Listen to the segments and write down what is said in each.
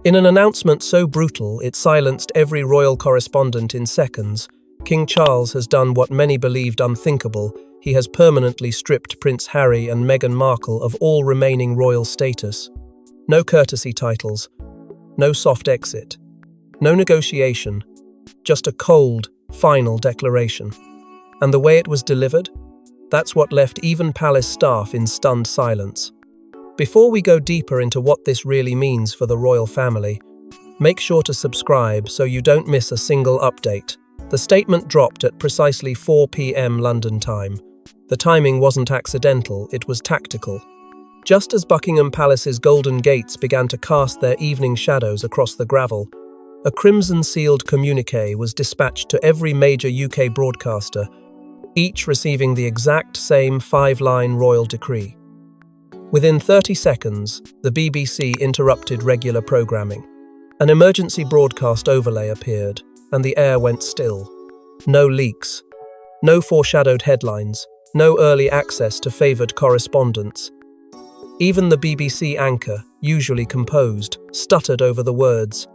In an announcement so brutal it silenced every royal correspondent in seconds, King Charles has done what many believed unthinkable. He has permanently stripped Prince Harry and Meghan Markle of all remaining royal status. No courtesy titles, no soft exit, no negotiation, just a cold, final declaration. And the way it was delivered? That's what left even palace staff in stunned silence. Before we go deeper into what this really means for the royal family, make sure to subscribe so you don't miss a single update. The statement dropped at precisely 4 p.m. London time. The timing wasn't accidental, it was tactical. Just as Buckingham Palace's golden gates began to cast their evening shadows across the gravel, a crimson-sealed communiqué was dispatched to every major UK broadcaster, each receiving the exact same 5-line royal decree. Within 30 seconds, the BBC interrupted regular programming. An emergency broadcast overlay appeared, and the air went still. No leaks, no foreshadowed headlines, no early access to favoured correspondents. Even the BBC anchor, usually composed, stuttered over the words,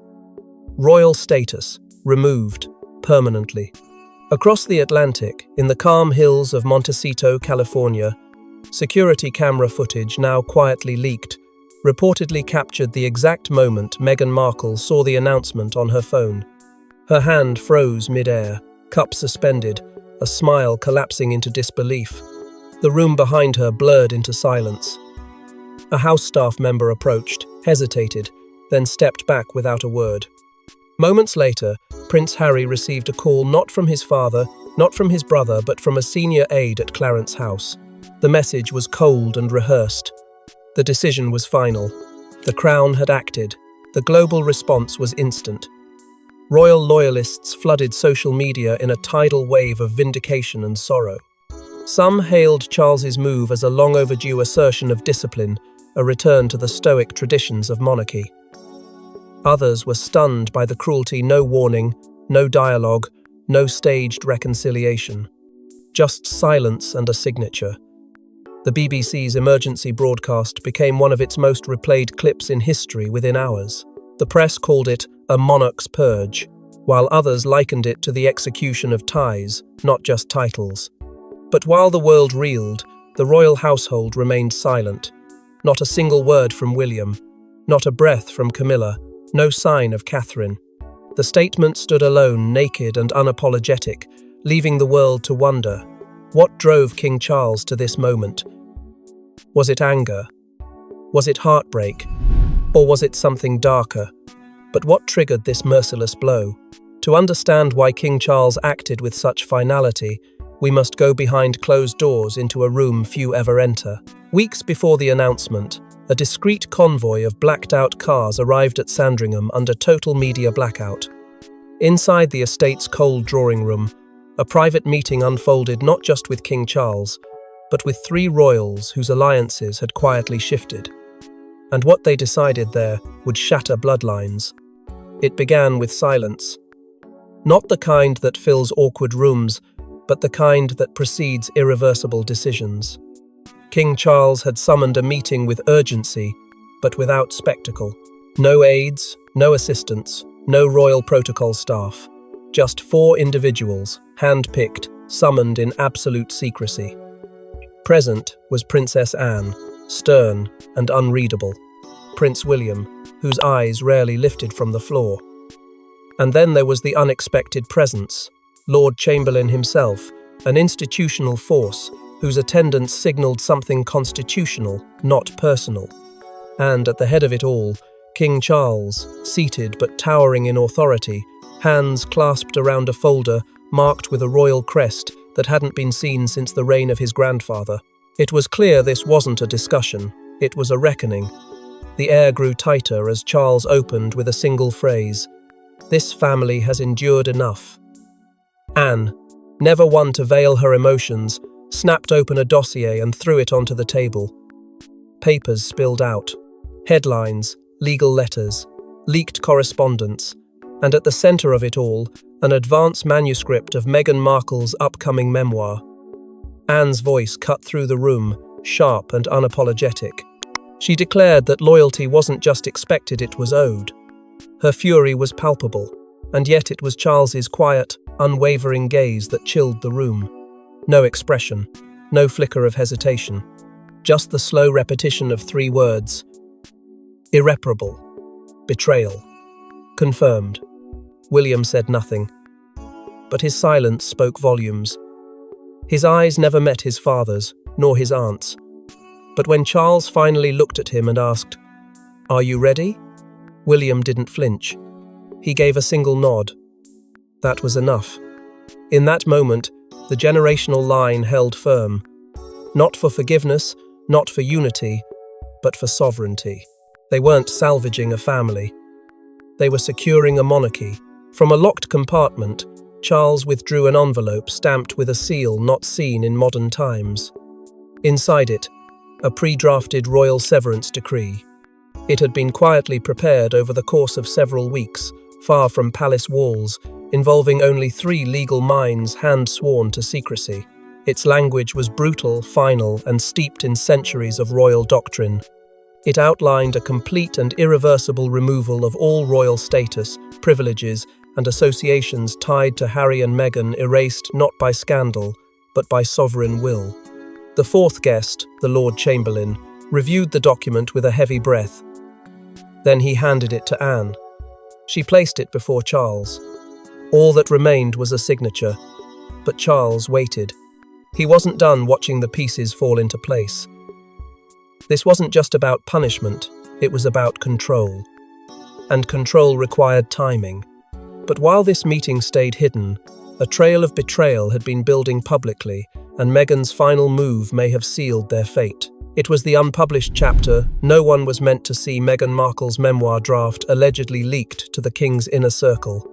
"Royal status, removed, permanently." Across the Atlantic, in the calm hills of Montecito, California, security camera footage, now quietly leaked, reportedly captured the exact moment Meghan Markle saw the announcement on her phone. Her hand froze mid-air, cup suspended, a smile collapsing into disbelief. The room behind her blurred into silence. A house staff member approached, hesitated, then stepped back without a word. Moments later, Prince Harry received a call not from his father, not from his brother, but from a senior aide at Clarence House. The message was cold and rehearsed. The decision was final. The Crown had acted. The global response was instant. Royal loyalists flooded social media in a tidal wave of vindication and sorrow. Some hailed Charles's move as a long overdue assertion of discipline, a return to the stoic traditions of monarchy. Others were stunned by the cruelty. No warning, no dialogue, no staged reconciliation. Just silence and a signature. The BBC's emergency broadcast became one of its most replayed clips in history within hours. The press called it a monarch's purge, while others likened it to the execution of ties, not just titles. But while the world reeled, the royal household remained silent. Not a single word from William, not a breath from Camilla, no sign of Catherine. The statement stood alone, naked and unapologetic, leaving the world to wonder, what drove King Charles to this moment? Was it anger? Was it heartbreak? Or was it something darker? But what triggered this merciless blow? To understand why King Charles acted with such finality, we must go behind closed doors into a room few ever enter. Weeks before the announcement, a discreet convoy of blacked-out cars arrived at Sandringham under total media blackout. Inside the estate's cold drawing room, a private meeting unfolded not just with King Charles, but with 3 royals whose alliances had quietly shifted. And what they decided there would shatter bloodlines. It began with silence. Not the kind that fills awkward rooms, but the kind that precedes irreversible decisions. King Charles had summoned a meeting with urgency, but without spectacle. No aides, no assistants, no royal protocol staff. Just 4 individuals, hand-picked, summoned in absolute secrecy. Present was Princess Anne, stern and unreadable. Prince William, whose eyes rarely lifted from the floor. And then there was the unexpected presence, Lord Chamberlain himself, an institutional force whose attendance signalled something constitutional, not personal. And at the head of it all, King Charles, seated but towering in authority, hands clasped around a folder marked with a royal crest that hadn't been seen since the reign of his grandfather. It was clear this wasn't a discussion, it was a reckoning. The air grew tighter as Charles opened with a single phrase, "This family has endured enough." Anne, never one to veil her emotions, snapped open a dossier and threw it onto the table. Papers spilled out. Headlines, legal letters, leaked correspondence, and at the centre of it all, an advance manuscript of Meghan Markle's upcoming memoir. Anne's voice cut through the room, sharp and unapologetic. She declared that loyalty wasn't just expected, it was owed. Her fury was palpable, and yet it was Charles's quiet, unwavering gaze that chilled the room. No expression, no flicker of hesitation, just the slow repetition of 3 words: irreparable, betrayal, confirmed. William said nothing, but his silence spoke volumes. His eyes never met his father's, nor his aunt's. But when Charles finally looked at him and asked, "Are you ready?" William didn't flinch. He gave a single nod. That was enough. In that moment, the generational line held firm. Not for forgiveness, not for unity, but for sovereignty. They weren't salvaging a family. They were securing a monarchy. From a locked compartment, Charles withdrew an envelope stamped with a seal not seen in modern times. Inside it, a pre-drafted royal severance decree. It had been quietly prepared over the course of several weeks, far from palace walls, involving only 3 legal minds hand-sworn to secrecy. Its language was brutal, final, and steeped in centuries of royal doctrine. It outlined a complete and irreversible removal of all royal status, privileges, and associations tied to Harry and Meghan, erased not by scandal, but by sovereign will. The 4th guest, the Lord Chamberlain, reviewed the document with a heavy breath. Then he handed it to Anne. She placed it before Charles. All that remained was a signature, but Charles waited. He wasn't done watching the pieces fall into place. This wasn't just about punishment, it was about control. And control required timing. But while this meeting stayed hidden, a trail of betrayal had been building publicly, and Meghan's final move may have sealed their fate. It was the unpublished chapter. No one was meant to see Meghan Markle's memoir draft allegedly leaked to the King's inner circle.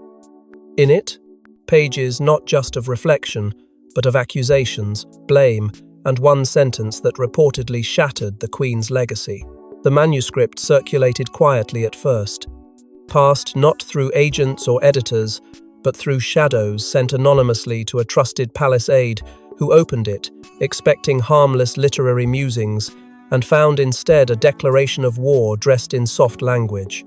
In it, pages not just of reflection, but of accusations, blame, and one sentence that reportedly shattered the Queen's legacy. The manuscript circulated quietly at first, passed not through agents or editors, but through shadows sent anonymously to a trusted palace aide who opened it, expecting harmless literary musings, and found instead a declaration of war dressed in soft language.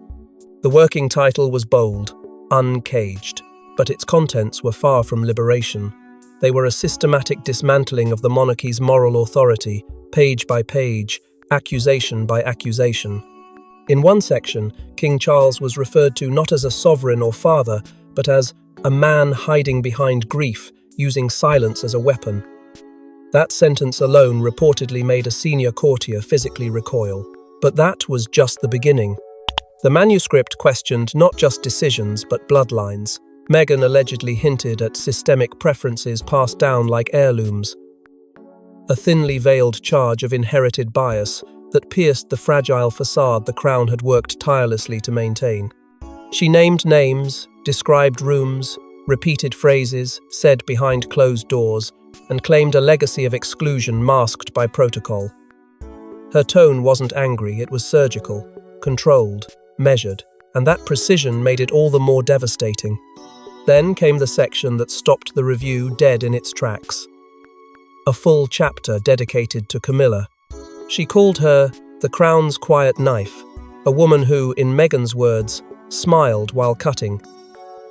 The working title was bold, Uncaged, but its contents were far from liberation. They were a systematic dismantling of the monarchy's moral authority, page by page, accusation by accusation. In one section, King Charles was referred to not as a sovereign or father, but as a man hiding behind grief, using silence as a weapon. That sentence alone reportedly made a senior courtier physically recoil. But that was just the beginning. The manuscript questioned not just decisions, but bloodlines. Meghan allegedly hinted at systemic preferences passed down like heirlooms. A thinly veiled charge of inherited bias that pierced the fragile facade the crown had worked tirelessly to maintain. She named names, described rooms, repeated phrases, said behind closed doors, and claimed a legacy of exclusion masked by protocol. Her tone wasn't angry, it was surgical, controlled, measured, and that precision made it all the more devastating. Then came the section that stopped the review dead in its tracks. A full chapter dedicated to Camilla. She called her the Crown's quiet knife, a woman who, in Meghan's words, smiled while cutting.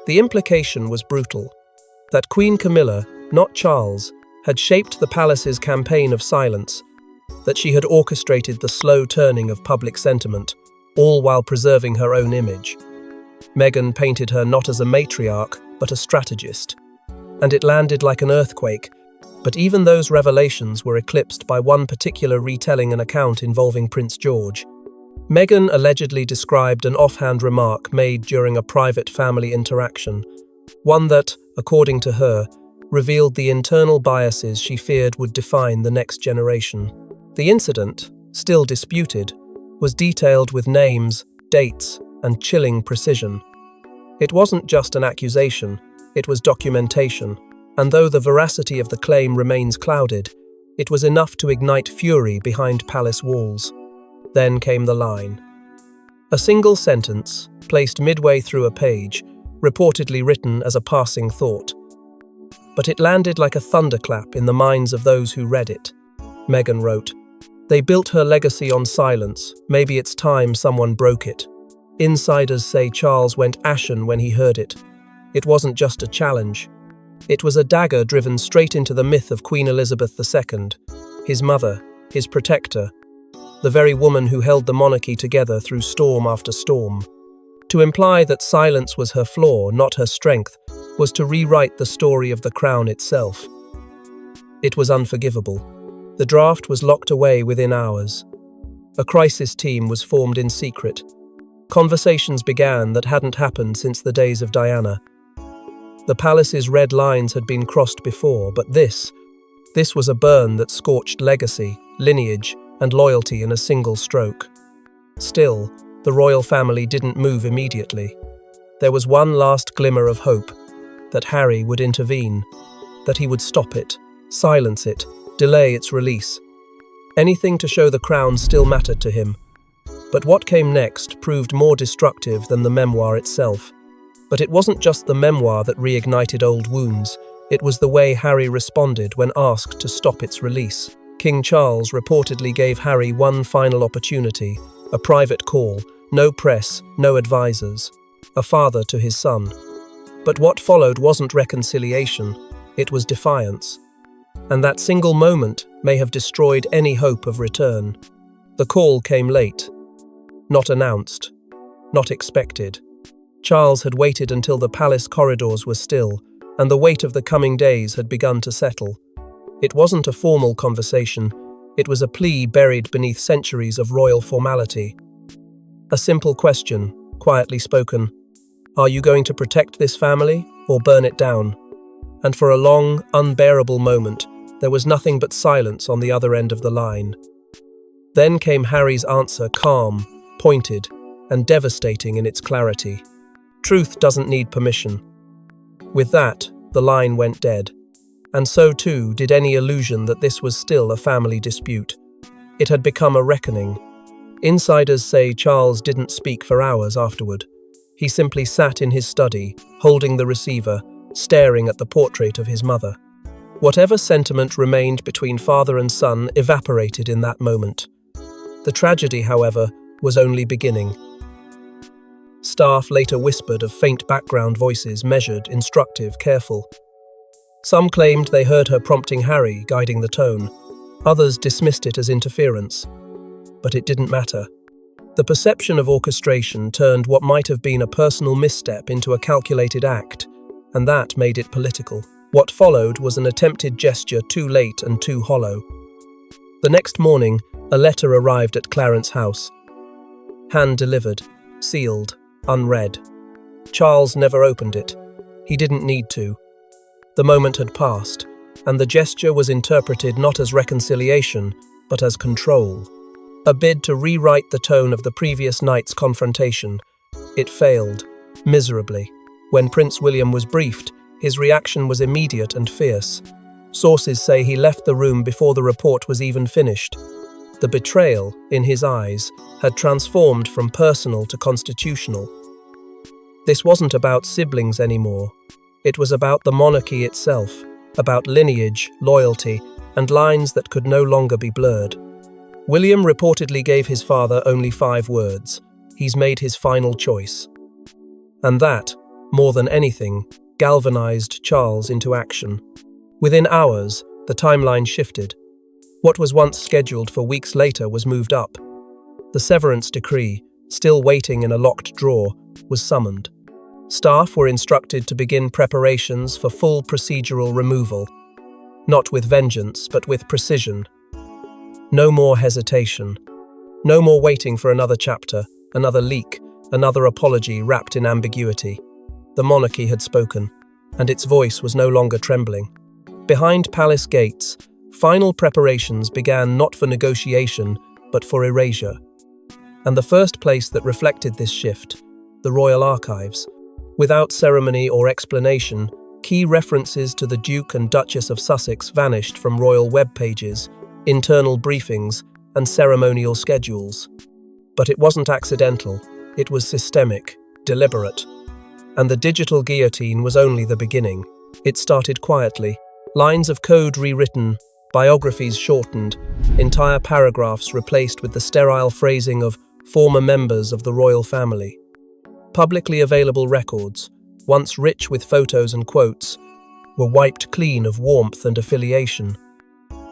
The implication was brutal, that Queen Camilla, not Charles, had shaped the palace's campaign of silence, that she had orchestrated the slow turning of public sentiment, all while preserving her own image. Meghan painted her not as a matriarch, but a strategist. And it landed like an earthquake, but even those revelations were eclipsed by one particular retelling an account involving Prince George. Meghan allegedly described an offhand remark made during a private family interaction, one that, according to her, revealed the internal biases she feared would define the next generation. The incident, still disputed, was detailed with names, dates, and chilling precision. It wasn't just an accusation, it was documentation, and though the veracity of the claim remains clouded, it was enough to ignite fury behind palace walls. Then came the line. A single sentence, placed midway through a page, reportedly written as a passing thought. But it landed like a thunderclap in the minds of those who read it. Meghan wrote, "They built her legacy on silence. Maybe it's time someone broke it." Insiders say Charles went ashen when he heard it. It wasn't just a challenge. It was a dagger driven straight into the myth of Queen Elizabeth II, his mother, his protector, the very woman who held the monarchy together through storm after storm. To imply that silence was her flaw, not her strength, was to rewrite the story of the crown itself. It was unforgivable. The draft was locked away within hours. A crisis team was formed in secret. Conversations began that hadn't happened since the days of Diana. The palace's red lines had been crossed before, but this was a burn that scorched legacy, lineage, and loyalty in a single stroke. Still, the royal family didn't move immediately. There was one last glimmer of hope, that Harry would intervene, that he would stop it, silence it, delay its release. Anything to show the crown still mattered to him. But what came next proved more destructive than the memoir itself. But it wasn't just the memoir that reignited old wounds, it was the way Harry responded when asked to stop its release. King Charles reportedly gave Harry one final opportunity, a private call, no press, no advisors, a father to his son. But what followed wasn't reconciliation, it was defiance. And that single moment may have destroyed any hope of return. The call came late, not announced, not expected. Charles had waited until the palace corridors were still, and the weight of the coming days had begun to settle. It wasn't a formal conversation, it was a plea buried beneath centuries of royal formality. A simple question, quietly spoken: are you going to protect this family, or burn it down? And for a long, unbearable moment, there was nothing but silence on the other end of the line. Then came Harry's answer, calm, pointed, and devastating in its clarity. Truth doesn't need permission. With that, the line went dead. And so too did any illusion that this was still a family dispute. It had become a reckoning. Insiders say Charles didn't speak for hours afterward. He simply sat in his study, holding the receiver, staring at the portrait of his mother. Whatever sentiment remained between father and son evaporated in that moment. The tragedy, however, was only beginning. Staff later whispered of faint background voices, measured, instructive, careful. Some claimed they heard her prompting Harry, guiding the tone. Others dismissed it as interference. But it didn't matter. The perception of orchestration turned what might have been a personal misstep into a calculated act, and that made it political. What followed was an attempted gesture too late and too hollow. The next morning, a letter arrived at Clarence House. Hand-delivered, sealed, unread. Charles never opened it. He didn't need to. The moment had passed, and the gesture was interpreted not as reconciliation, but as control. A bid to rewrite the tone of the previous night's confrontation. It failed, miserably. When Prince William was briefed, his reaction was immediate and fierce. Sources say he left the room before the report was even finished. The betrayal, in his eyes, had transformed from personal to constitutional. This wasn't about siblings anymore. It was about the monarchy itself, about lineage, loyalty, and lines that could no longer be blurred. William reportedly gave his father only 5 words: he's made his final choice. And that, more than anything, galvanized Charles into action. Within hours, the timeline shifted. What was once scheduled for weeks later was moved up. The severance decree, still waiting in a locked drawer, was summoned. Staff were instructed to begin preparations for full procedural removal. Not with vengeance, but with precision. No more hesitation. No more waiting for another chapter, another leak, another apology wrapped in ambiguity. The monarchy had spoken, and its voice was no longer trembling. Behind palace gates, final preparations began not for negotiation, but for erasure. And the first place that reflected this shift, the royal archives. Without ceremony or explanation, key references to the Duke and Duchess of Sussex vanished from royal web pages, internal briefings, and ceremonial schedules. But it wasn't accidental, it was systemic, deliberate. And the digital guillotine was only the beginning. It started quietly, lines of code rewritten, biographies shortened, entire paragraphs replaced with the sterile phrasing of former members of the royal family. Publicly available records, once rich with photos and quotes, were wiped clean of warmth and affiliation.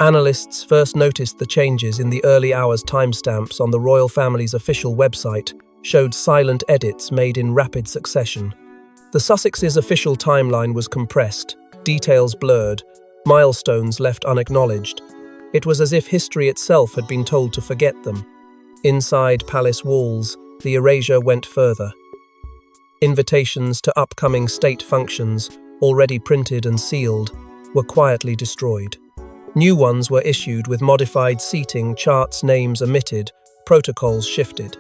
Analysts first noticed the changes in the early hours timestamps on the royal family's official website showed silent edits made in rapid succession. The Sussexes' official timeline was compressed, details blurred, milestones left unacknowledged. It was as if history itself had been told to forget them. Inside palace walls, the erasure went further. Invitations to upcoming state functions, already printed and sealed, were quietly destroyed. New ones were issued with modified seating, charts, names omitted, protocols shifted.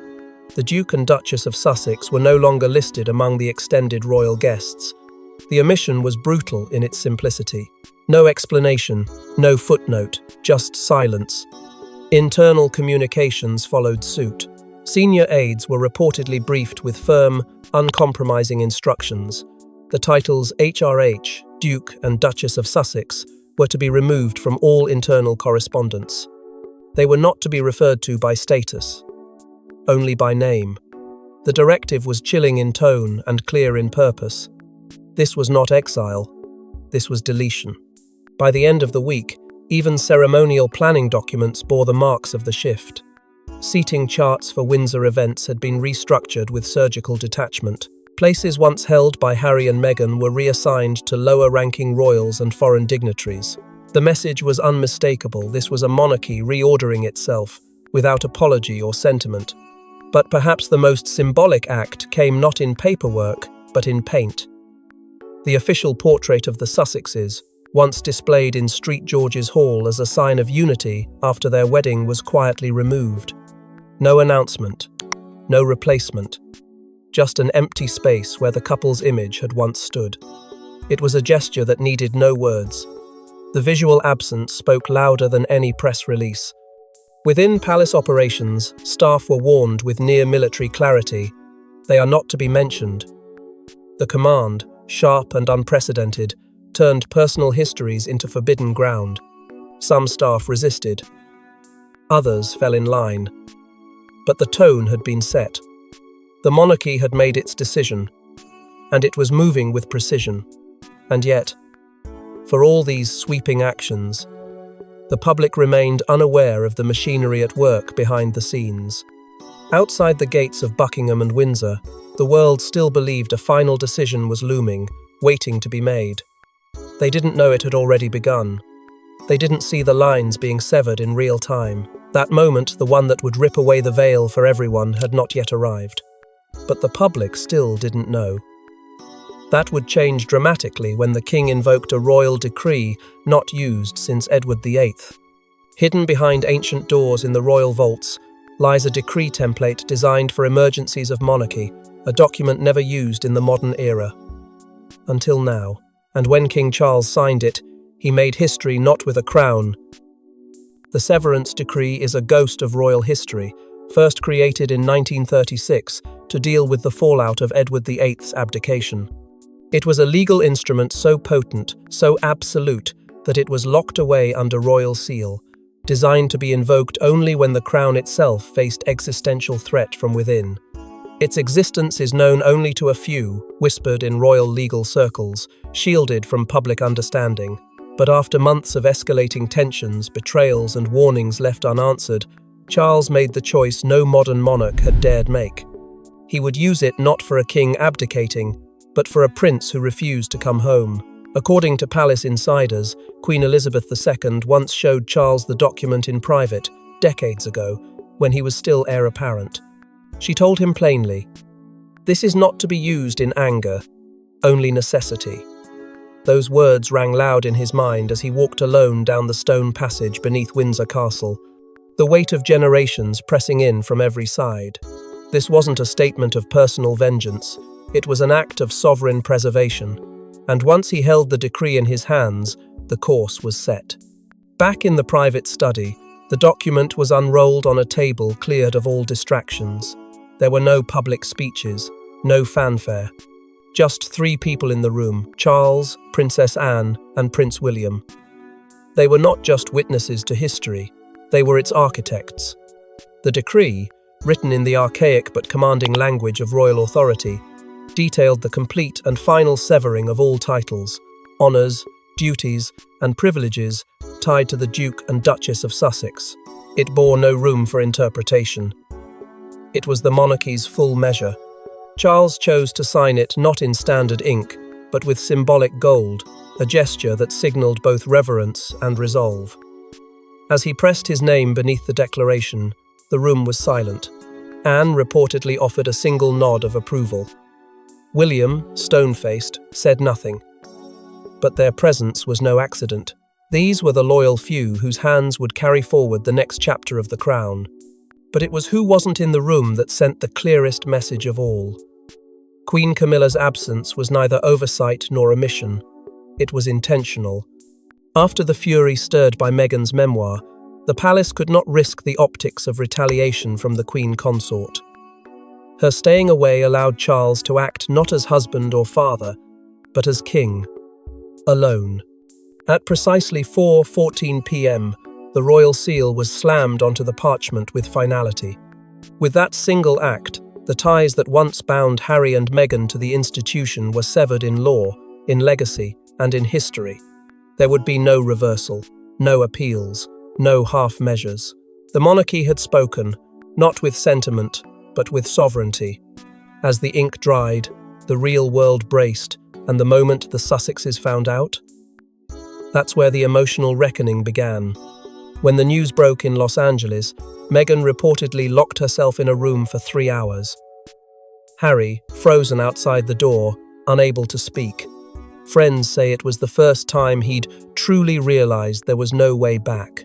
The Duke and Duchess of Sussex were no longer listed among the extended royal guests. The omission was brutal in its simplicity. No explanation, no footnote, just silence. Internal communications followed suit. Senior aides were reportedly briefed with firm, uncompromising instructions. The titles HRH, Duke and Duchess of Sussex, were to be removed from all internal correspondence. They were not to be referred to by status, only by name. The directive was chilling in tone and clear in purpose. This was not exile, this was deletion. By the end of the week, even ceremonial planning documents bore the marks of the shift. Seating charts for Windsor events had been restructured with surgical detachment. Places once held by Harry and Meghan were reassigned to lower-ranking royals and foreign dignitaries. The message was unmistakable. This was a monarchy reordering itself, without apology or sentiment. But perhaps the most symbolic act came not in paperwork, but in paint. The official portrait of the Sussexes, once displayed in St. George's Hall as a sign of unity after their wedding, was quietly removed. No announcement, no replacement, just an empty space where the couple's image had once stood. It was a gesture that needed no words. The visual absence spoke louder than any press release. Within palace operations, staff were warned with near-military clarity. They are not to be mentioned. The command, sharp and unprecedented, turned personal histories into forbidden ground. Some staff resisted. Others fell in line. But the tone had been set. The monarchy had made its decision, and it was moving with precision. And yet, for all these sweeping actions, the public remained unaware of the machinery at work behind the scenes. Outside the gates of Buckingham and Windsor, the world still believed a final decision was looming, waiting to be made. They didn't know it had already begun. They didn't see the lines being severed in real time. That moment, the one that would rip away the veil for everyone, had not yet arrived. But the public still didn't know. That would change dramatically when the king invoked a royal decree not used since Edward VIII. Hidden behind ancient doors in the royal vaults lies a decree template designed for emergencies of monarchy, a document never used in the modern era. Until now. And when King Charles signed it, he made history not with a crown. The Severance Decree is a ghost of royal history, first created in 1936 to deal with the fallout of Edward VIII's abdication. It was a legal instrument so potent, so absolute, that it was locked away under royal seal, designed to be invoked only when the crown itself faced existential threat from within. Its existence is known only to a few, whispered in royal legal circles, shielded from public understanding. But after months of escalating tensions, betrayals, and warnings left unanswered, Charles made the choice no modern monarch had dared make. He would use it not for a king abdicating, but for a prince who refused to come home. According to palace insiders, Queen Elizabeth II once showed Charles the document in private, decades ago, when he was still heir apparent. She told him plainly, "This is not to be used in anger, only necessity." Those words rang loud in his mind as he walked alone down the stone passage beneath Windsor Castle, the weight of generations pressing in from every side. This wasn't a statement of personal vengeance, it was an act of sovereign preservation, and once he held the decree in his hands, the course was set. Back in the private study, the document was unrolled on a table cleared of all distractions. There were no public speeches, no fanfare. Just 3 people in the room, Charles, Princess Anne, and Prince William. They were not just witnesses to history, they were its architects. The decree, written in the archaic but commanding language of royal authority, detailed the complete and final severing of all titles, honours, duties, and privileges tied to the Duke and Duchess of Sussex. It bore no room for interpretation. It was the monarchy's full measure. Charles chose to sign it not in standard ink, but with symbolic gold, a gesture that signalled both reverence and resolve. As he pressed his name beneath the declaration, the room was silent. Anne reportedly offered a single nod of approval. William, stone-faced, said nothing. But their presence was no accident. These were the loyal few whose hands would carry forward the next chapter of the crown. But it was who wasn't in the room that sent the clearest message of all. Queen Camilla's absence was neither oversight nor omission. It was intentional. After the fury stirred by Meghan's memoir, the palace could not risk the optics of retaliation from the Queen Consort. Her staying away allowed Charles to act not as husband or father, but as king. Alone. At precisely 4:14 p.m., the royal seal was slammed onto the parchment with finality. With that single act, the ties that once bound Harry and Meghan to the institution were severed in law, in legacy, and in history. There would be no reversal, no appeals, no half measures. The monarchy had spoken, not with sentiment, but with sovereignty. As the ink dried, the real world braced, and the moment the Sussexes found out, that's where the emotional reckoning began. When the news broke in Los Angeles, Meghan reportedly locked herself in a room for 3 hours. Harry, frozen outside the door, unable to speak. Friends say it was the first time he'd truly realized there was no way back.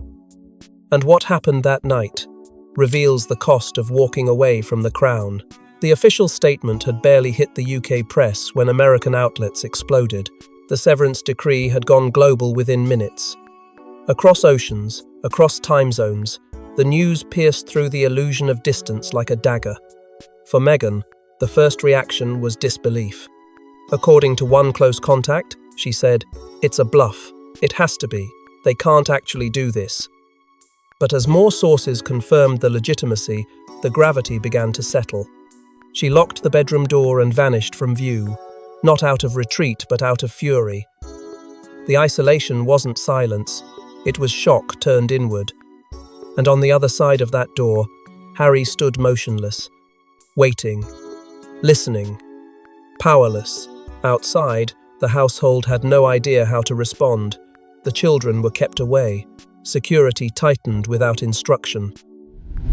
And what happened that night reveals the cost of walking away from the crown. The official statement had barely hit the UK press when American outlets exploded. The severance decree had gone global within minutes. Across oceans, across time zones, the news pierced through the illusion of distance like a dagger. For Meghan, the first reaction was disbelief. According to one close contact, she said, "It's a bluff. It has to be. They can't actually do this." But as more sources confirmed the legitimacy, the gravity began to settle. She locked the bedroom door and vanished from view, not out of retreat but out of fury. The isolation wasn't silence, it was shock turned inward. And on the other side of that door, Harry stood motionless, waiting, listening, powerless. Outside, the household had no idea how to respond. The children were kept away. Security tightened without instruction.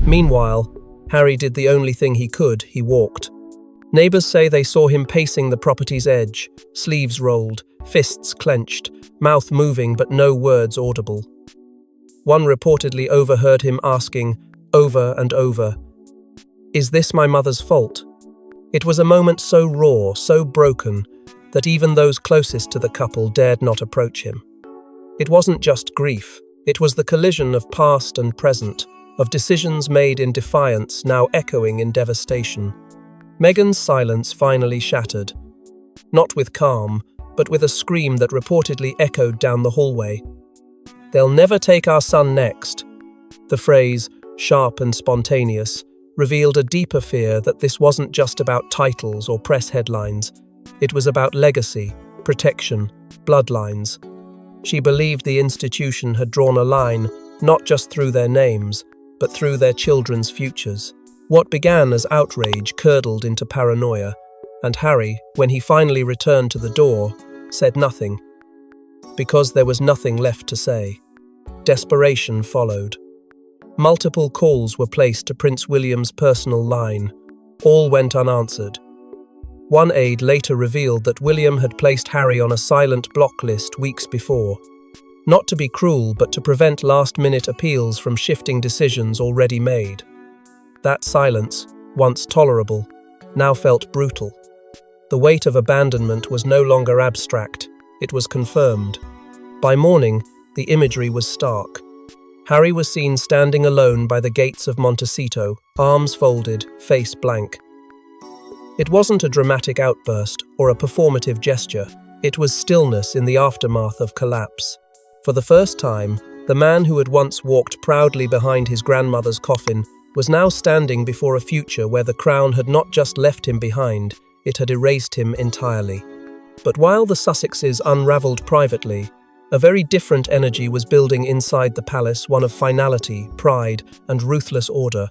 Meanwhile, Harry did the only thing he could. He walked. Neighbours say they saw him pacing the property's edge, sleeves rolled, fists clenched, mouth moving but no words audible. One reportedly overheard him asking, over and over, "Is this my mother's fault?" It was a moment so raw, so broken, that even those closest to the couple dared not approach him. It wasn't just grief. It was the collision of past and present, of decisions made in defiance now echoing in devastation. Meghan's silence finally shattered, not with calm, but with a scream that reportedly echoed down the hallway. "They'll never take our son next." The phrase, sharp and spontaneous, revealed a deeper fear that this wasn't just about titles or press headlines. It was about legacy, protection, bloodlines. She believed the institution had drawn a line, not just through their names, but through their children's futures. What began as outrage curdled into paranoia, and Harry, when he finally returned to the door, said nothing. Because there was nothing left to say. Desperation followed. Multiple calls were placed to Prince William's personal line. All went unanswered. One aide later revealed that William had placed Harry on a silent block list weeks before. Not to be cruel, but to prevent last-minute appeals from shifting decisions already made. That silence, once tolerable, now felt brutal. The weight of abandonment was no longer abstract, it was confirmed. By morning, the imagery was stark. Harry was seen standing alone by the gates of Montecito, arms folded, face blank. It wasn't a dramatic outburst or a performative gesture. It was stillness in the aftermath of collapse. For the first time, the man who had once walked proudly behind his grandmother's coffin was now standing before a future where the crown had not just left him behind, it had erased him entirely. But while the Sussexes unravelled privately, a very different energy was building inside the palace, one of finality, pride, and ruthless order.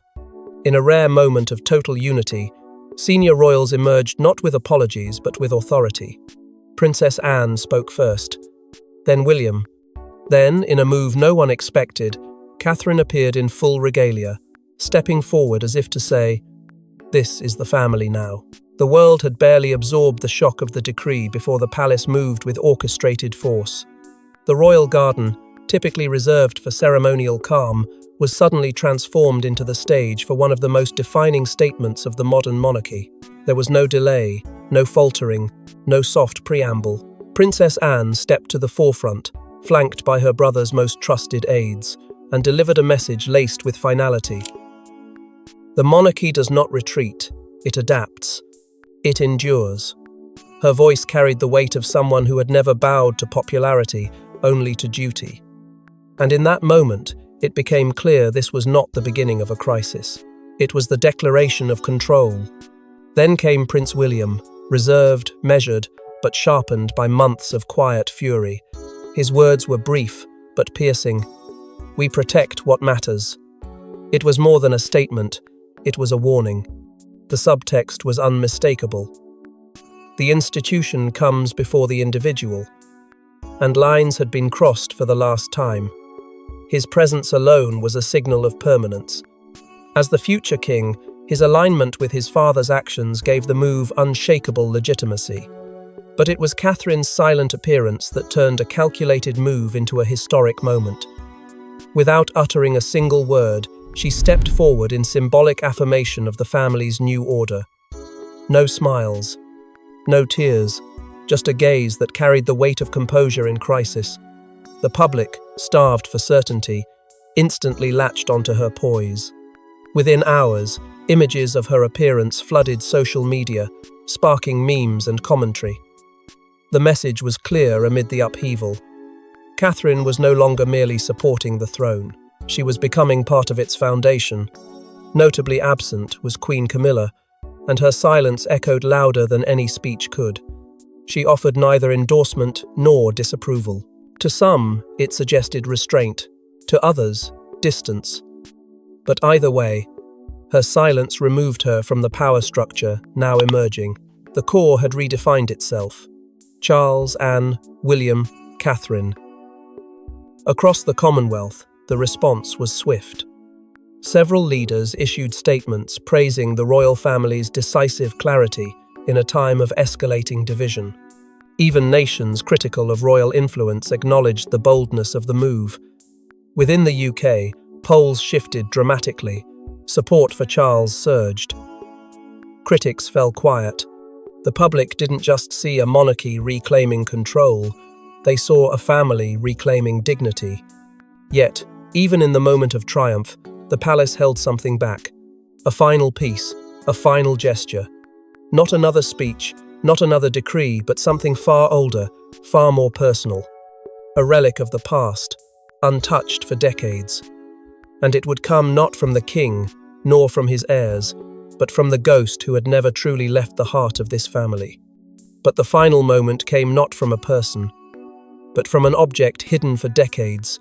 In a rare moment of total unity, senior royals emerged not with apologies but with authority. Princess Anne spoke first, then William. Then, in a move no one expected, Catherine appeared in full regalia, stepping forward as if to say, "This is the family now." The world had barely absorbed the shock of the decree before the palace moved with orchestrated force. The royal garden, typically reserved for ceremonial calm, was suddenly transformed into the stage for one of the most defining statements of the modern monarchy. There was no delay, no faltering, no soft preamble. Princess Anne stepped to the forefront, flanked by her brother's most trusted aides, and delivered a message laced with finality. The monarchy does not retreat, it adapts. It endures. Her voice carried the weight of someone who had never bowed to popularity, only to duty. And in that moment, it became clear this was not the beginning of a crisis. It was the declaration of control. Then came Prince William, reserved, measured, but sharpened by months of quiet fury. His words were brief, but piercing. "We protect what matters." It was more than a statement, it was a warning. The subtext was unmistakable. The institution comes before the individual, and lines had been crossed for the last time. His presence alone was a signal of permanence. As the future king, his alignment with his father's actions gave the move unshakable legitimacy. But it was Catherine's silent appearance that turned a calculated move into a historic moment. Without uttering a single word, she stepped forward in symbolic affirmation of the family's new order. No smiles, no tears, just a gaze that carried the weight of composure in crisis. The public, starved for certainty, instantly latched onto her poise. Within hours, images of her appearance flooded social media, sparking memes and commentary. The message was clear amid the upheaval. Catherine was no longer merely supporting the throne. She was becoming part of its foundation. Notably absent was Queen Camilla, and her silence echoed louder than any speech could. She offered neither endorsement nor disapproval. To some, it suggested restraint, to others, distance. But either way, her silence removed her from the power structure now emerging. The core had redefined itself. Charles, Anne, William, Catherine. Across the Commonwealth, the response was swift. Several leaders issued statements praising the royal family's decisive clarity in a time of escalating division. Even nations critical of royal influence acknowledged the boldness of the move. Within the UK, polls shifted dramatically. Support for Charles surged. Critics fell quiet. The public didn't just see a monarchy reclaiming control, they saw a family reclaiming dignity. Yet, even in the moment of triumph, the palace held something back. A final piece, a final gesture. Not another speech, not another decree, but something far older, far more personal. A relic of the past, untouched for decades. And it would come not from the king, nor from his heirs, but from the ghost who had never truly left the heart of this family. But the final moment came not from a person, but from an object hidden for decades,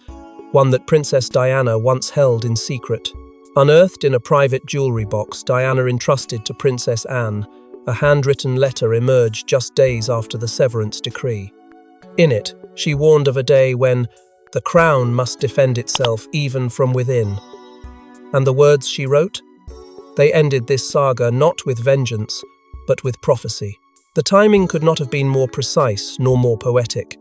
one that Princess Diana once held in secret. Unearthed in a private jewelry box Diana entrusted to Princess Anne, a handwritten letter emerged just days after the severance decree. In it, she warned of a day when the crown must defend itself even from within. And the words she wrote? They ended this saga not with vengeance, but with prophecy. The timing could not have been more precise nor more poetic.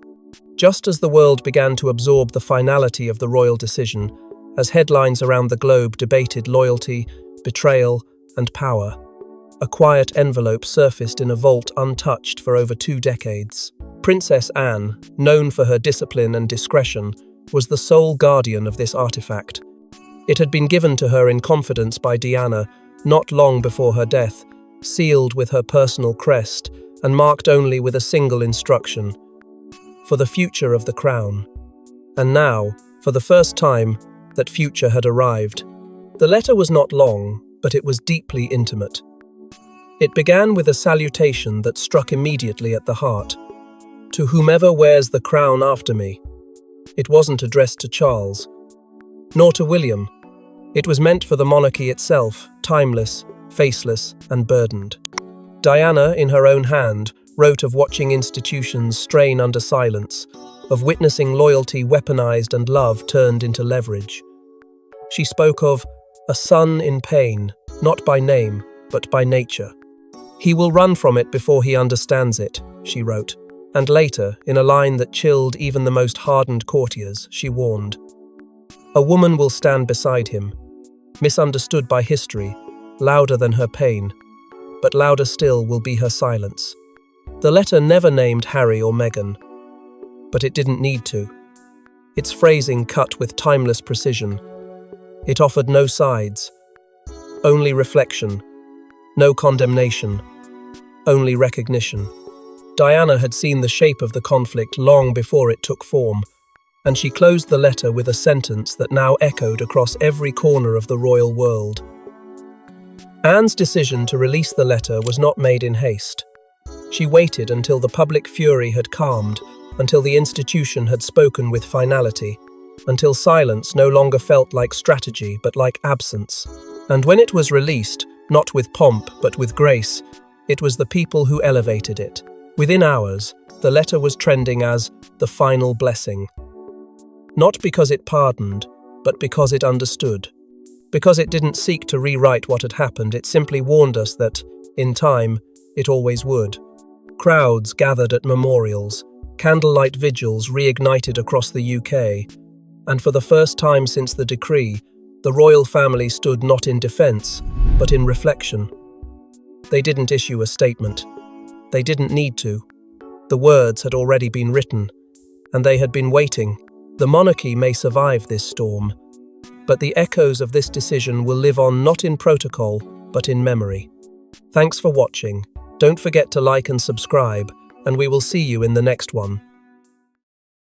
Just as the world began to absorb the finality of the royal decision, as headlines around the globe debated loyalty, betrayal, and power, a quiet envelope surfaced in a vault untouched for over 2 decades. Princess Anne, known for her discipline and discretion, was the sole guardian of this artifact. It had been given to her in confidence by Diana, not long before her death, sealed with her personal crest and marked only with a single instruction: for the future of the crown. And now, for the first time, that future had arrived. The letter was not long, but it was deeply intimate. It began with a salutation that struck immediately at the heart. "To whomever wears the crown after me." It wasn't addressed to Charles, nor to William. It was meant for the monarchy itself, timeless, faceless, and burdened. Diana, in her own hand, wrote of watching institutions strain under silence, of witnessing loyalty weaponized and love turned into leverage. She spoke of a son in pain, not by name, but by nature. "He will run from it before he understands it," she wrote. And later, in a line that chilled even the most hardened courtiers, she warned, "A woman will stand beside him, misunderstood by history, louder than her pain, but louder still will be her silence." The letter never named Harry or Meghan, but it didn't need to. Its phrasing cut with timeless precision. It offered no sides, only reflection, no condemnation, only recognition. Diana had seen the shape of the conflict long before it took form, and she closed the letter with a sentence that now echoed across every corner of the royal world. Anne's decision to release the letter was not made in haste. She waited until the public fury had calmed, until the institution had spoken with finality, until silence no longer felt like strategy but like absence. And when it was released, not with pomp but with grace, it was the people who elevated it. Within hours, the letter was trending as the final blessing. Not because it pardoned, but because it understood. Because it didn't seek to rewrite what had happened, it simply warned us that, in time, it always would. Crowds gathered at memorials, candlelight vigils reignited across the UK, and for the first time since the decree, the royal family stood not in defence, but in reflection. They didn't issue a statement. They didn't need to. The words had already been written, and they had been waiting. The monarchy may survive this storm, but the echoes of this decision will live on not in protocol, but in memory. Thanks for watching. Don't forget to like and subscribe, and we will see you in the next one.